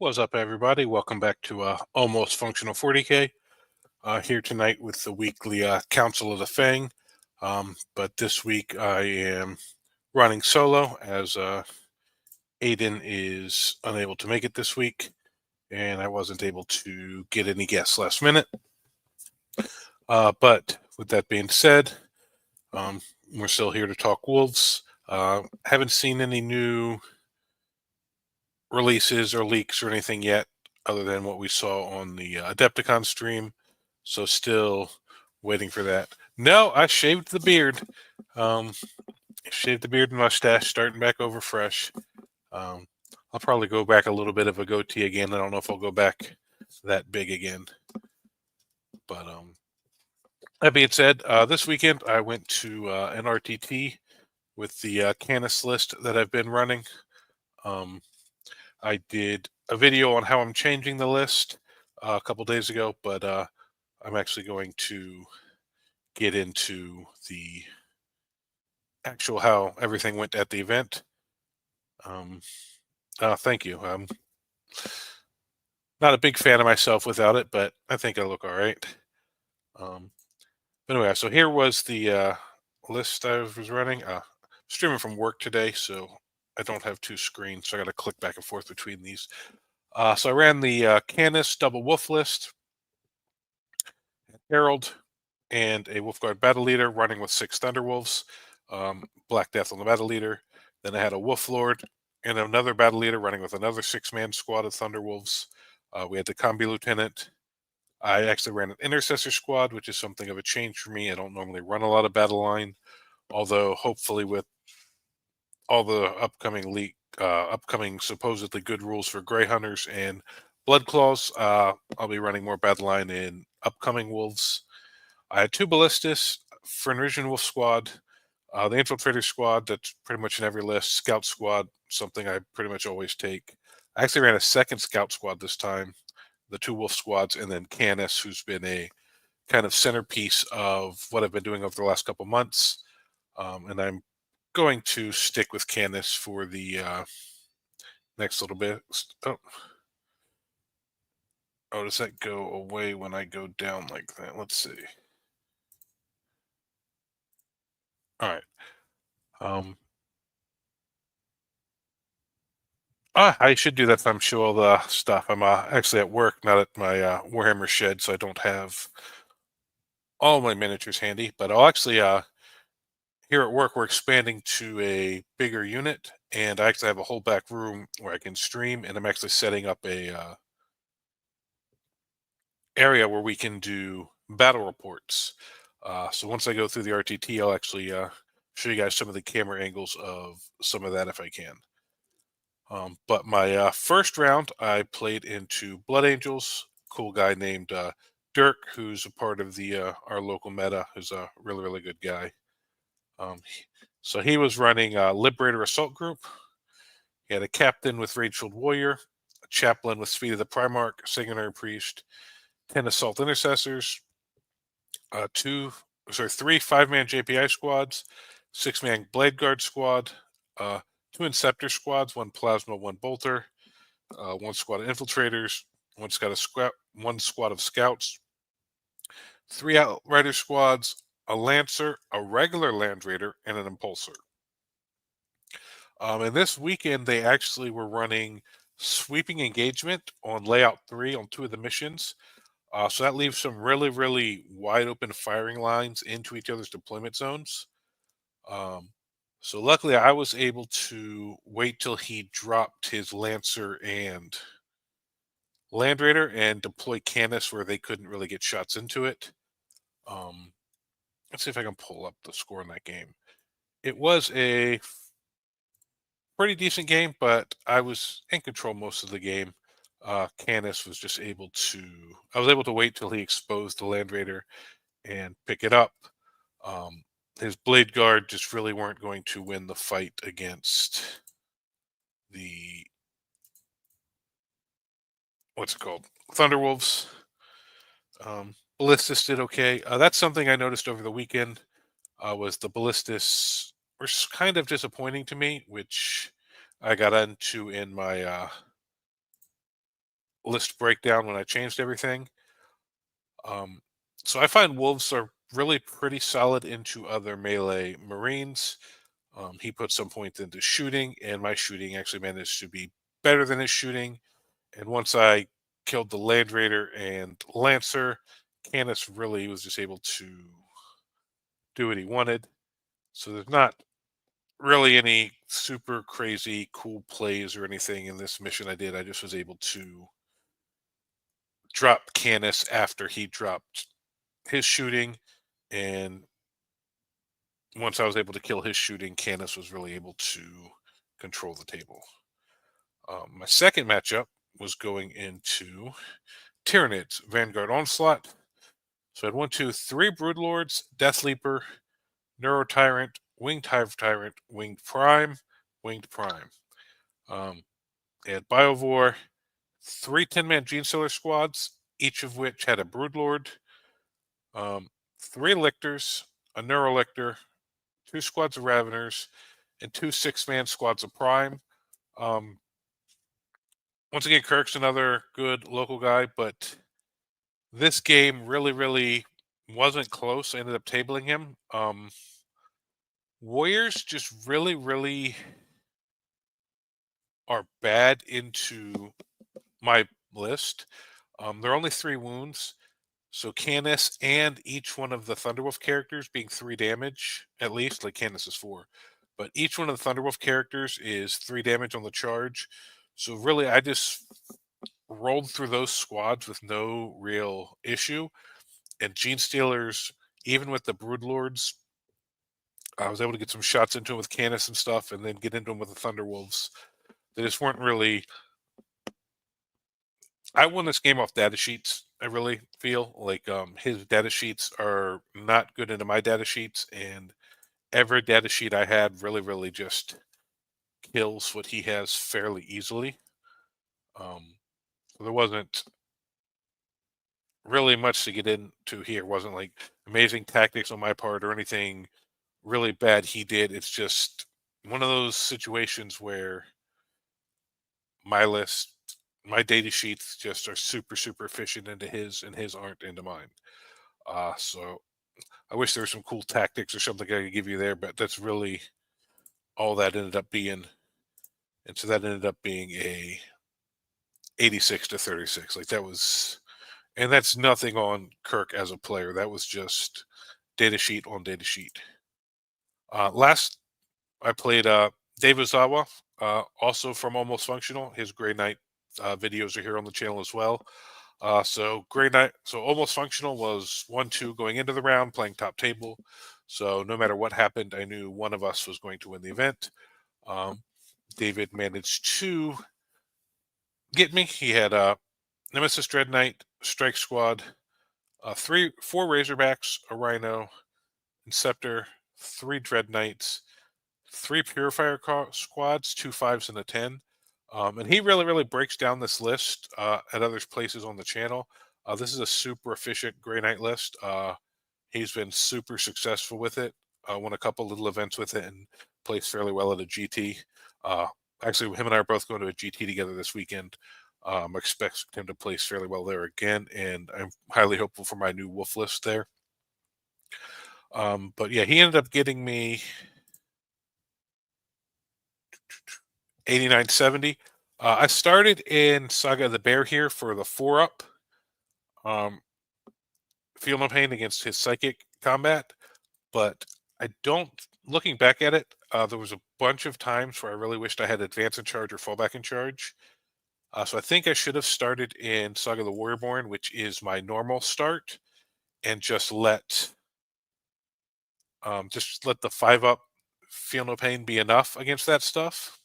What's up, everybody? Welcome back to Almost Functional 40K. Here tonight with the weekly Council of the Fang. But this week I am running solo as Aiden is unable to make it this week, and I wasn't able to get any guests last minute. But with that being said, we're still here to talk Wolves. Haven't seen any new releases or leaks or anything yet, other than what we saw on the Adepticon stream. So still waiting for that. No, I shaved the beard. Shaved the beard and mustache, starting back over fresh. I'll probably go back a little bit of a goatee again. I don't know if I'll go back that big again. But that being said, this weekend I went to an RTT with the Canis list that I've been running. I did a video on how I'm changing the list a couple days ago, but I'm actually going to get into the actual how everything went at the event. Thank you. I'm not a big fan of myself without it, but I think I look all right. But anyway, so here was the list I was running. Streaming from work today, so I don't have two screens, so I got to click back and forth between these. So I ran the Canis double wolf list, Herald, and a Wolfguard battle leader running with 6 Thunderwolves, Black Death on the battle leader. Then I had a Wolf Lord and another battle leader running with another 6-man squad of Thunderwolves. We had the Combi Lieutenant. I actually ran an Intercessor squad, which is something of a change for me. I don't normally run a lot of battle line, although hopefully with all the upcoming supposedly good rules for Grey Hunters and Blood Claws, I'll be running more battle line in upcoming Wolves. I had 2 Ballistas, Fenrisian Wolf squad, the Infiltrator squad, that's pretty much in every list, Scout squad, something I pretty much always take. I actually ran a second Scout squad this time, the 2 Wolf squads, and then Canis, who's been a kind of centerpiece of what I've been doing over the last couple months. And I'm going to stick with Canis for the next little bit. Oh, does that go away when I go down like that? Let's see. All right. I should do that if I'm show all the stuff. I'm actually at work, not at my Warhammer shed, so I don't have all my miniatures handy. But I'll actually here at work we're expanding to a bigger unit, and I actually have a whole back room where I can stream, and I'm actually setting up a area where we can do battle reports. So once I go through the RTT, I'll actually show you guys some of the camera angles of some of that if I can. But my first round, I played into Blood Angels. Cool guy named Dirk, who's a part of the our local meta, who's a really good guy. So he was running Liberator Assault Group. He had a captain with Rage-Filled Warrior, a chaplain with Speed of the Primarch, Sanguinary Priest, 10 Assault Intercessors, 3 5-man JPI squads, 6-man Blade Guard squad, 2 Inceptor squads, 1 Plasma, 1 Bolter, 1 squad of Infiltrators, 1 squad of Scouts, 3 Outrider squads, a Lancer, a regular Land Raider, and an Impulsor. And this weekend, they actually were running Sweeping Engagement on Layout 3 on 2 of the missions. So that leaves some really wide open firing lines into each other's deployment zones. So luckily, I was able to wait till he dropped his Lancer and Land Raider and deploy Canis where they couldn't really get shots into it. Let's see if I can pull up the score in that game. It was a pretty decent game, but I was in control most of the game. Canis was just able to... I was able to wait till he exposed the Land Raider and pick it up. His Blade Guard just really weren't going to win the fight against the... what's it called? Thunderwolves. Ballistas did okay. That's something I noticed over the weekend, was the Ballistas were kind of disappointing to me, which I got into in my list breakdown when I changed everything. Um, so I find wolves are really pretty solid into other melee marines. He put some points into shooting, and my shooting actually managed to be better than his shooting. And once I killed the Land Raider and Lancer, Canis really was just able to do what he wanted. So there's not really any super crazy cool plays or anything in this mission I did. I just was able to drop Canis after he dropped his shooting, and once I was able to kill his shooting, Canis was really able to control the table. My second matchup was going into Tyranids, Vanguard Onslaught. So I had 1, 2, 3 Broodlords, Deathleaper, Neuro Tyrant, Winged Hive Tyrant, Winged Prime, Winged Prime. They had Biovore, 3 10-man Genestealer squads, each of which had a Broodlord, 3 Lictors, a Neurolictor, 2 squads of Raveners, and 2 6-man squads of Prime. Once again, Kirk's another good local guy, but this game really wasn't close. I ended up tabling him. Warriors just really are bad into my list. There are only 3 wounds. So Canis and each one of the Thunderwolf characters being 3 damage, at least, like Canis is 4. But each one of the Thunderwolf characters is 3 damage on the charge. So really, I just rolled through those squads with no real issue. And Genestealers, even with the Broodlords, I was able to get some shots into him with Canis and stuff, and then get into him with the Thunderwolves. They just weren't really. I won this game off data sheets. I really feel like his data sheets are not good into my data sheets, and every data sheet I had really just kills what he has fairly easily. So there wasn't really much to get into here. It wasn't like amazing tactics on my part or anything really bad he did. It's just one of those situations where my list, my data sheets just are super efficient into his, and his aren't into mine. So I wish there was some cool tactics or something I could give you there, but that's really all that ended up being. And so that ended up being a 86-36. Like that was, and that's nothing on Kirk as a player. That was just data sheet on data sheet. Last I played Dave Ozawa, also from Almost Functional. His Grey Knight videos are here on the channel as well. So Grey Knight, so Almost Functional was 1-2 going into the round, playing top table. So no matter what happened, I knew one of us was going to win the event. David managed to get me. He had Nemesis Dread Knight, Strike Squad, 4 Razorbacks, a Rhino, Inceptor, 3 Dread Knights, 3 Purifier squads, 2 5s and a 10. And he really breaks down this list at other places on the channel. This is a super efficient Grey Knight list. He's been super successful with it. Won a couple little events with it and plays fairly well at a GT. Actually, him and I are both going to a GT together this weekend. I expect him to place fairly well there again, and I'm highly hopeful for my new wolf list there. But yeah, he ended up getting me 89-70. I started in Saga of the Bear here for the 4-up. Feel no pain against his psychic combat, but I don't. Looking back at it, there was a bunch of times where I really wished I had advance in charge or fallback in charge. So I think I should have started in Saga of the Warriorborn, which is my normal start, and just let the 5-up Feel No Pain be enough against that stuff.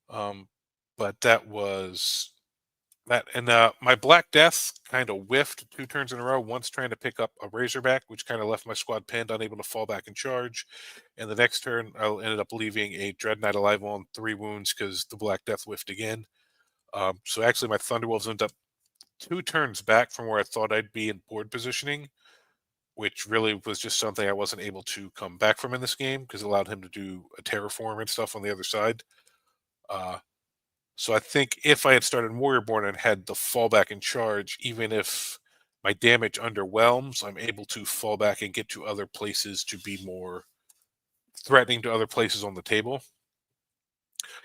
But that was that, and my Black Death kind of whiffed 2 turns in a row. Once trying to pick up a Razorback, which kind of left my squad pinned, unable to fall back and charge. And the next turn, I ended up leaving a Dread Knight alive on 3 wounds because the Black Death whiffed again. So actually, my Thunderwolves ended up 2 turns back from where I thought I'd be in board positioning, which really was just something I wasn't able to come back from in this game because it allowed him to do a terraform and stuff on the other side. So I think if I had started Warriorborn and had the fallback in charge, even if my damage underwhelms, I'm able to fall back and get to other places to be more threatening to other places on the table.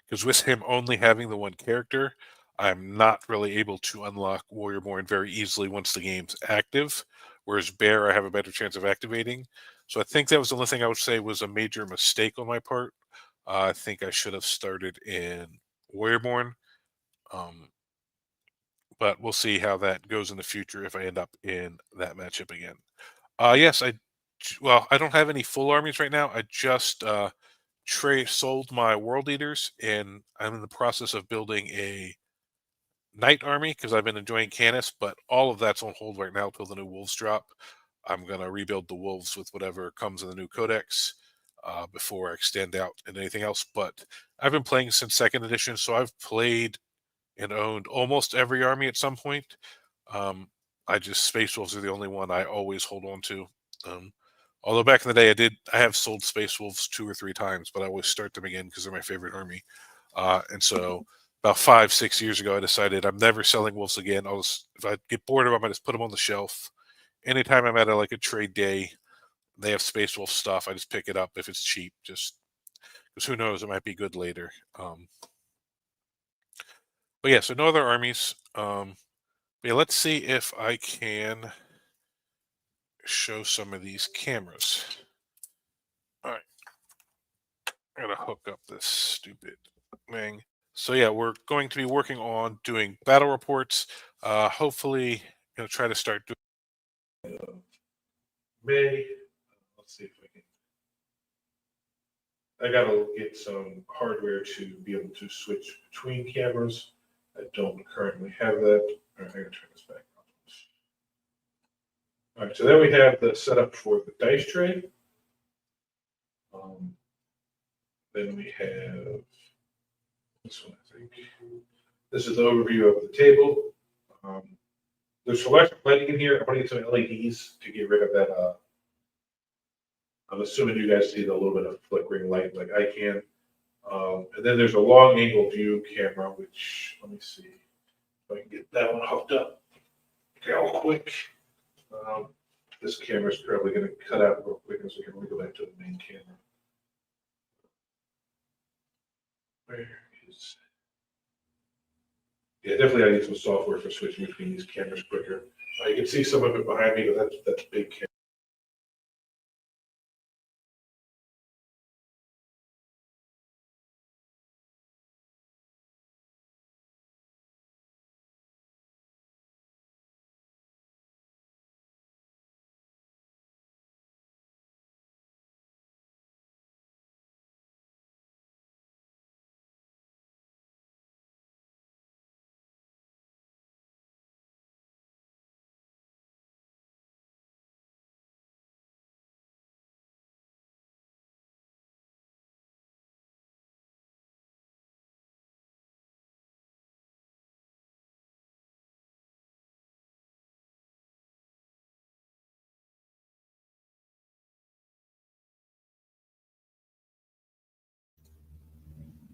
Because with him only having the one character, I'm not really able to unlock Warriorborn very easily once the game's active. Whereas Bear, I have a better chance of activating. So I think that was the only thing I would say was a major mistake on my part. I think I should have started in Warriorborn. Um, but we'll see how that goes in the future if I end up in that matchup again. Yes, I don't have any full armies right now. I just sold my world eaters, and I'm in the process of building a knight army because I've been enjoying Canis, but all of that's on hold right now till the new wolves drop. I'm gonna rebuild the wolves with whatever comes in the new codex before I extend out into anything else. But I've been playing since second edition, so I've played and owned almost every army at some point. Um, I just Space Wolves are the only one I always hold on to. Um, although back in the day, I have sold Space Wolves 2 or 3 times, but I always start them again because they're my favorite army. And so about 5, 6 years ago, I decided I'm never selling wolves again. If I get bored of them, I just put them on the shelf. Anytime I'm at a trade day, they have Space Wolf stuff. I just pick it up if it's cheap, just because who knows, it might be good later. But yeah, so no other armies. Yeah, let's see if I can show some of these cameras. All right, I gotta hook up this stupid thing. So yeah, we're going to be working on doing battle reports. Hopefully, try to start doing May. Let's see if I can. I gotta get some hardware to be able to switch between cameras. I don't currently have that. All right, I gotta turn this back on. All right, so then we have the setup for the dice tray. Then we have this one, I think. This is the overview of the table. There's fluorescent lighting in here. I want to get some LEDs to get rid of that. I'm assuming you guys see the little bit of flickering light like I can. And then there's a long angle view camera, which let me see if I can get that one hooked up real quick. This camera is probably going to cut out real quick, so let me go back to the main camera. Where is? Yeah, definitely I need some software for switching between these cameras quicker. You can see some of it behind me, but that's big camera.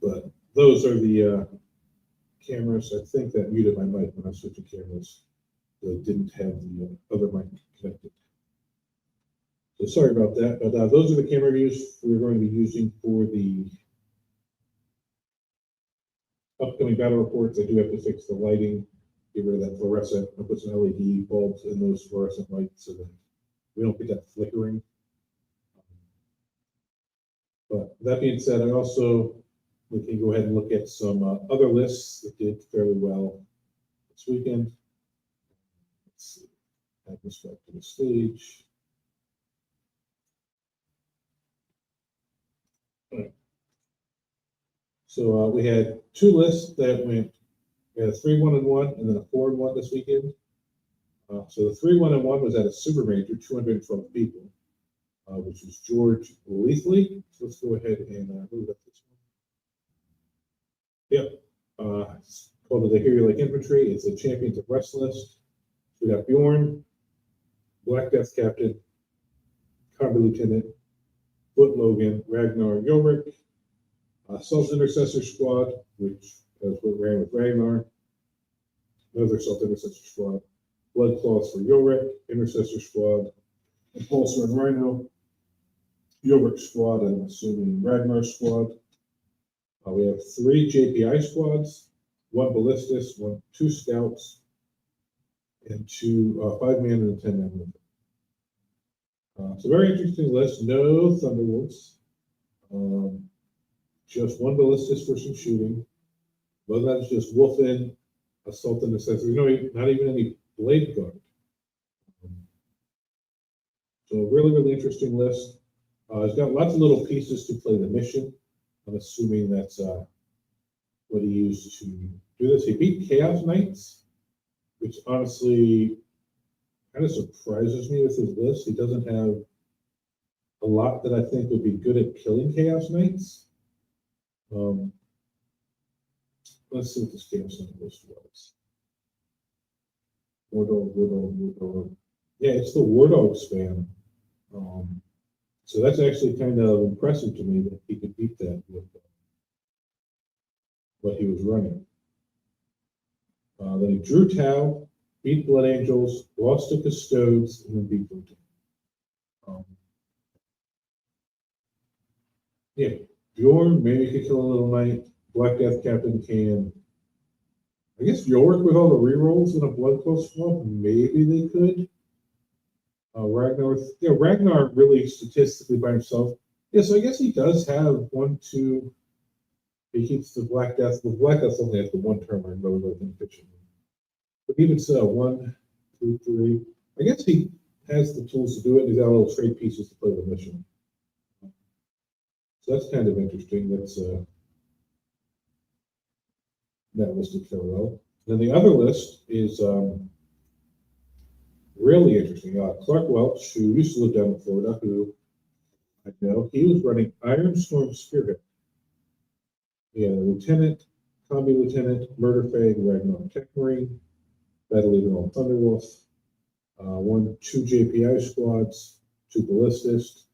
But those are the cameras. I think that muted my mic when I switched to cameras. So it didn't have the other mic connected. So sorry about that. But those are the camera views we're going to be using for the upcoming battle reports. I do have to fix the lighting, get rid of that fluorescent. I'll put some LED bulbs in those fluorescent lights so that we don't get that flickering. But that being said, we can go ahead and look at some other lists that did fairly well this weekend. Let's see. Add this back to the stage. All right. So we had two lists that went. We had a 3-1-1 and then a 4-1 this weekend. So the 3-1-1 was at a super major, 212 people, which was George Leithley. So let's go ahead and move up this one. Yep. It's called the Hero Lake Infantry. It's a Champions of West list. We got Bjorn, Black Death Captain, Combat Lieutenant, Foot Logan, Ragnar Yomrick, Assault Intercessor Squad, which That's what ran with Ragnar. Another Assault Intercessor Squad. Blood Claws for Yorick, Intercessor Squad. Impulsor and Rhino. Yorick Squad, and I'm assuming Ragnar Squad. We have 3 JPI squads, 1 Ballistus, 2 Scouts, and 2 5-man and a 10-man movement. It's a very interesting list. No Thunderwolves. Just 1 Ballistus for some shooting. But that's just Wolf in, Assault and Necessity. Not even any Blade Guard. So a really, really interesting list. It's got lots of little pieces to play the mission. I'm assuming that's what he used to do this. He beat Chaos Knights, which honestly kind of surprises me with his list. He doesn't have a lot that I think would be good at killing Chaos Knights. Let's see what this Chaos Knight list was. War Dog. Yeah, it's the War Dog spam. So that's actually kind of impressive to me that he could beat that with what he was running. Then he drew Tau, beat Blood Angels, lost to Custodes, and then beat Brutal. Yeah, Bjorn maybe could kill a little knight. Black Death Captain can. I guess Yorick with all the rerolls in a Blood Close squad, maybe they could. Ragnar, Ragnar really statistically by himself. Yeah, so I guess he does have 1, 2. He keeps the Black Death. The Black Death only has the 1 term I really like in fiction. But even so, 1, 2, 3. I guess he has the tools to do it. He's got little trade pieces to play the mission. So that's kind of interesting. That's that list of farewell. Then the other list is really interesting. Clark Welch, who used to live down in Florida, who I know, he was running Iron Storm Spearhead. He had a lieutenant, combi lieutenant, Murder Fang, Ragnar Tech Marine, Battle Leader on Thunderwolf, 2 JPI squads, 2 Ballistists,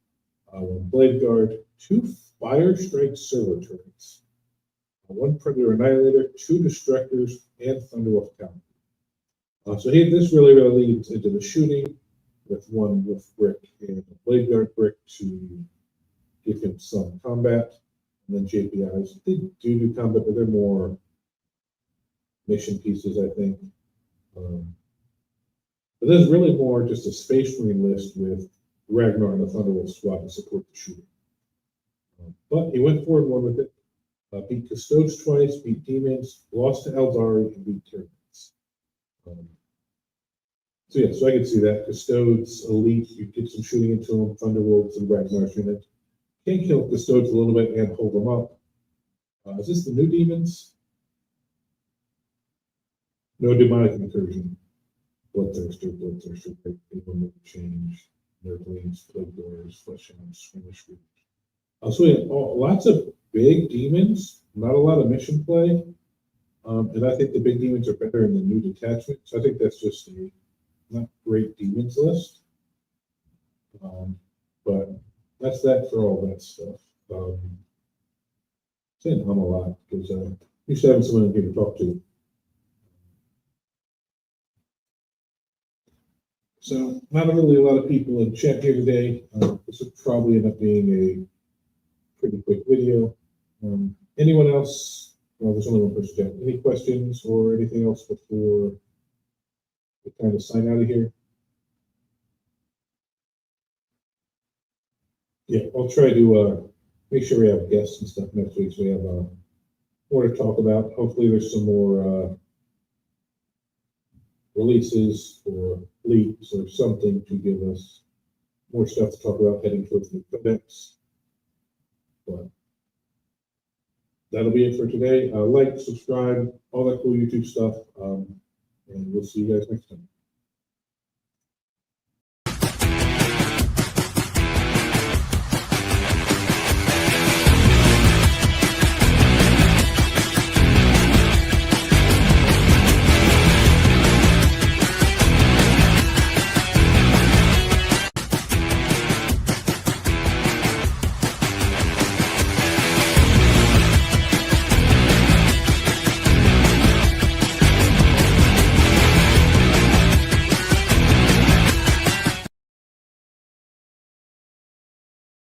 1 Blade Guard, 2 Fire Strike Servo turrets, 1 Predator Annihilator, 2 Destructors, and Thunderwolf Talon. So this really leads into the shooting with 1 with Brick and a Blade Guard Brick to give him some combat. And then JPIs, they do combat, but they're more mission pieces, I think. But this is really more just a Space Marine list with Ragnar and the Thunderwolf squad to support the shooting. But he went 4-1 with it. Beat Custodes twice, beat Demons, lost to Eldari, and beat Tyranids. So I can see that. Custodes, Elite, you get some shooting into them, Thunderwolves and Ragnar's unit. Can kill Custodes a little bit and hold them up. Is this the new Demons? No Demonic Incursion. Bloodthirster, People Never Change, Nerdlings, Plague Doors, Flesh Hounds, Swinish Root. So we have lots of big demons, not a lot of mission play. And I think the big demons are better in the new detachment. So I think that's just a not great demons list. But that's that for all that stuff. Saying a lot because used to having someone in here to talk to. So not really a lot of people in chat here today. This will probably end up being a pretty quick video. Anyone else? Well, there's only one person chat. Any questions or anything else before we kind of sign out of here? Yeah, I'll try to make sure we have guests and stuff next week so we have more to talk about. Hopefully there's some more releases or leaks or something to give us more stuff to talk about heading towards the codex. But that'll be it for today. Like, subscribe, all that cool YouTube stuff, and we'll see you guys next time.